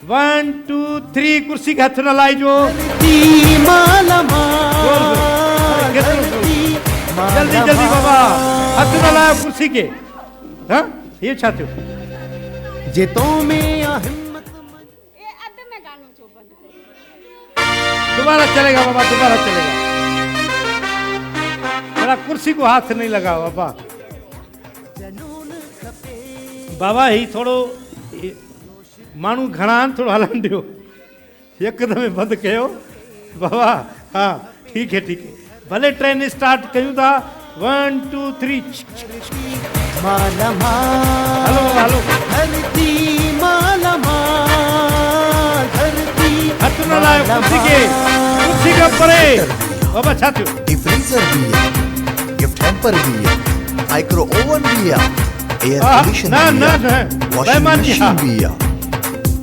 1 2 3 कुर्सी के हथ न लाइजो। जल्दी जल्दी बाबा हथ न लायो कुर्सी के। हाँ ये छा थियो जे तो में हिम्मत दोबारा चलेगा बाबा, दोबारा चलेगा। थोड़ा कुर्सी को हाथ नहीं लगाओ बाबा। बाबा ही थोड़ो मानू घणा थोड़ो हलन दियो, एकदम बंद कयो बाबा। हाँ ठीक है ठीक है, भले ट्रेन स्टार्ट कयूं था। 1 2 3 माला हलो हलो। धरती माला धरती हथ न लायो कुर्सी के परे बाबा। छा थियो डिफ्रीजर भी है, गिफ्ट हैम्पर भी है, माइक्रो ओवन भी है, एयर कंडीशनर भी है, वॉशिंग मशीन भी है,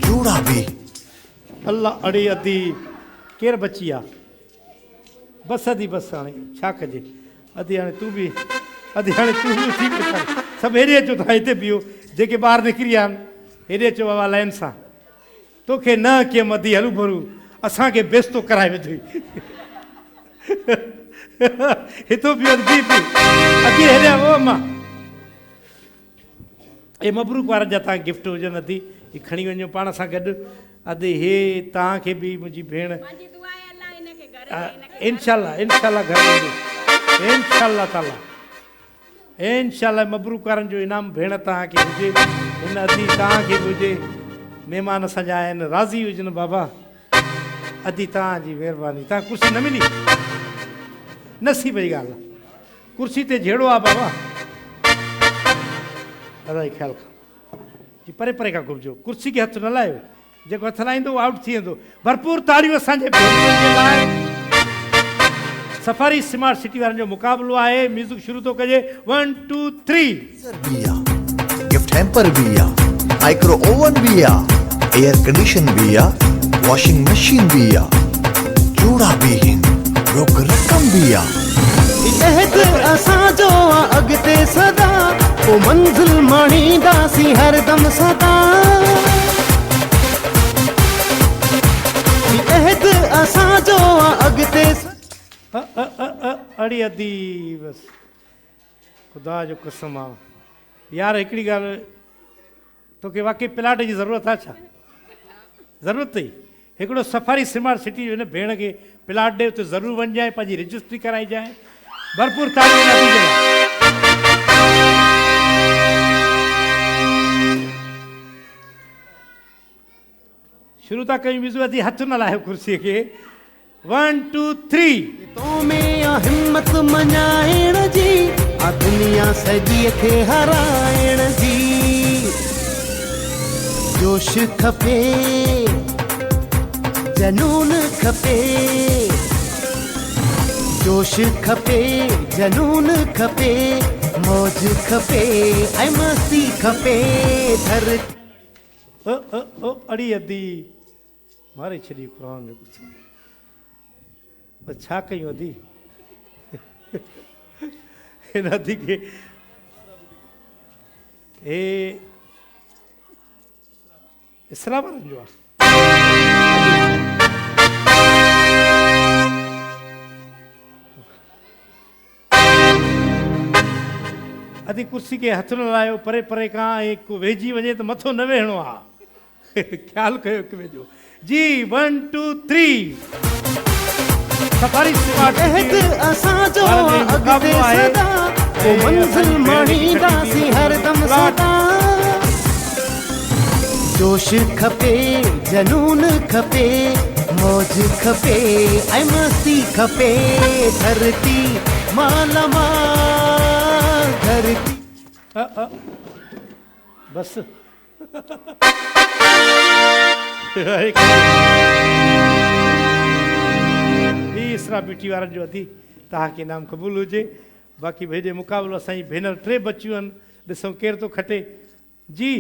चूड़ा भी। अल्लाह अड़ी अदी केर बची आ। बस अदी बस हाणे छा कजे। अदी हाणे तू भी अदी हाणे तू भी ठीक कर। सब हेॾे अचो था, हिते बीहो। जेके ॿाहिरि निकिरी विया आहिनि हेॾे अचो बाबा लाइन सां। तोखे न कंहिं अदी हरू भरू असांखे बेस्तो कराए विधई। हितो बीहो बी बी अदी हेॾे ओ मां ए मबरूक वारनि जा तव्हां गिफ्ट हुजनि। अदी ही खणी वञो पाण सां गॾु। अदी हे तव्हांखे बि मुंहिंजी भेण इंशाल्लाह इंशाल्लाह घर वेंदो इंशाल्लाह ताला। इंशाल्लाह मबरूक वारनि जो इनाम भेण तव्हांखे हुजे, हिन अदी तव्हांखे बि हुजे। महिमान असांजा आहिनि राज़ी हुजनि बाबा। अदी तव्हांजी महिरबानी। तव्हां कुर्सी न मिली, नसीब जी ॻाल्हि आहे। कुर्सी ते जहिड़ो आहे बाबा अदा ख़्याल खां जी परे परे खां घुमिजो। कुर्सी खे हथ न लायो, जेको हथ लाईंदो उहो आउट थी वेंदो। भरपूर ताड़ियूं असांजे भेनरुनि जे लाइ। सफारी स्मार्ट सिटी वारनि जो मुक़ाबिलो आहे। म्यूज़िक शुरू थो कजे। 1 2 3 गिफ्ट हैम्पर भी है, माइक्रो ओवन भी है, एयर कंडीशन भी है, वॉशिंग मशीन भी है, चूड़ा भी है, रोक रकम भी है। असांजो अॻिते सदा पोइ मंज़िल माणींदासीं हरदम सदा। असांजो अॻिते अड़ी अदी बस खुदा जो कसम आहे यार। हिकिड़ी ॻाल्हि तोखे वाकई प्लाट जी ज़रूरत आहे छा? ज़रूरत अथई हिकिड़ो सफारी स्मार्ट सिटी हिन भेण खे प्लाट ॾे, उते ज़रूरु वञजांइ, पंहिंजी रजिस्ट्री कराइजांइ। भरपूर तारीफ़ नथी कयां। शुरू था कयूं म्यूज़िक। अदी हथ न लायो कुर्सीअ खे। 1 2 3 तो में हिम्मत मञाइण जी आ दुनिया सॼीअ खे हराइण जी। जोश खपे जनून खपे, जोश खपे जनून खपे, मौज खपे ऐं मस्ती खपे। धर अड़ी अदी मारे छॾी क़ुर में कुझु छा कयूं अदी। हिन अदी खे हे इस्लाम वारनि जो आहे। अदी कुर्सी खे हथ न लायो परे परे खां। को वेझी वञे त मथो न वेहणो आहे। ख़्यालु कयो हिक ॿिए जो जी। 1 2 3 सफारी स्मार्ट असांजो अॻिते सदा पोइ मंज़िल माणींदासीं हरदम सदा। जोश खपे जनून खपे, मौज खपे ऐं मस्ती खपे। धरती माला धरती बस इसरा बीटी वारनि जो अदी तव्हांखे इनाम क़बूल हुजे। बाक़ी हेॾे मुक़ाबिलो असांजी भेनर 3 बचियूं आहिनि। ॾिसूं केरु थो खटे जी।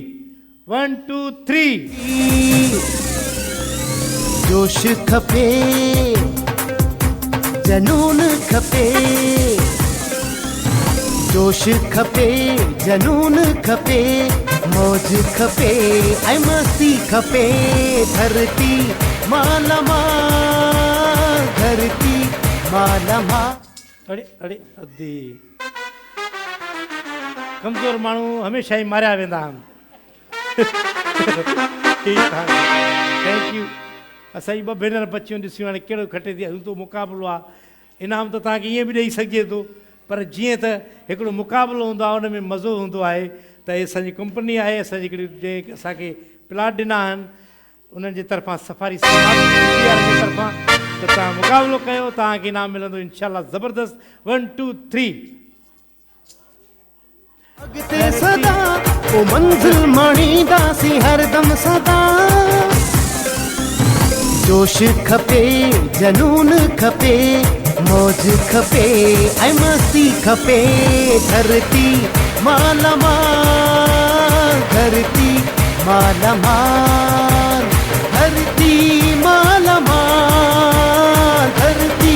1 2 3 जोश खपे जनून खपे, जोश खपे जनून खपे, मौज खपे ऐं मस्ती खपे धरती मालामाल धरती मालामाल अड़े अड़े अदी कमज़ोर माण्हू हमेशह ई मारिया वेंदा आहिनि ठीकु आहे थैंक यू असांजी ॿ भेनर बचियूं ॾिसियूं हाणे कहिड़ो खटे थी हलंदो मुक़ाबिलो आहे इनाम त तव्हांखे ईअं बि ॾेई सघिजे थो पर जीअं त हिकिड़ो मुक़ाबिलो हूंदो आहे उन में मज़ो हूंदो आहे त हे असांजी कंपनी आहे असांजी हिकिड़ी जे असांखे प्लाट ॾिना आहिनि उन्हनि जे तरफ़ां सफ़ारी समाज जे तरफ़ां त तव्हां मुक़ाबिलो कयो तव्हांखे इनाम मिलंदो इनशाला ज़बरदस्त 1 2 3 अॻिते सदा पोइ मंज़िल माणींदासीं हरदम सदा जोश खपे जनून खपे मौज खपे ऐं मस्ती खपे धरती मालामाल धरती मालामाल धरती मालामाल धरती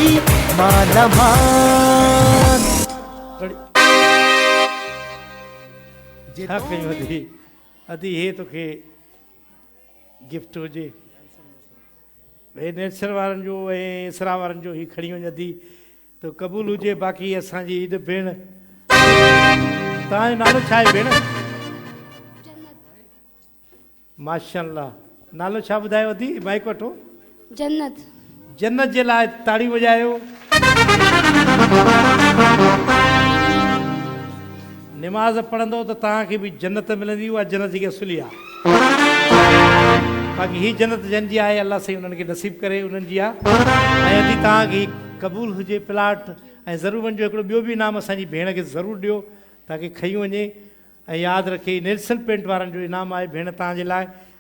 मालामाल छा कयूं अदी अदी हे तोखे गिफ्ट हुजे भई नेचर वारनि जो ऐं इसरा वारनि जो ही खणी वञ अदी त क़बूल हुजे बाक़ी असांजी हीअ भेण तव्हांजो नालो छा आहे भेण माशाल्लाह नालो छा ॿुधायो अदी माइक वठो जन्नत जन्नत जे लाइ ताड़ी वॼायो निमाज़ पढ़ंदो त तव्हांखे बि जन्नत मिलंदी उहा जन्नत जेकी असुली आहे बाक़ी हीअ जन्नत जंहिंजी आहे अलाह साईं उन्हनि खे नसीब करे उन्हनि जी आहे ऐं यदि तव्हांखे क़बूल हुजे प्लाट ऐं ज़रूरु वञिजो हिकिड़ो ॿियो बि इनाम असांजी भेण खे ज़रूरु ॾियो ताकी खई वञे ऐं यादि रखे नेल्सन पेंट वारनि जो इनाम आहे भेण तव्हांजे लाइ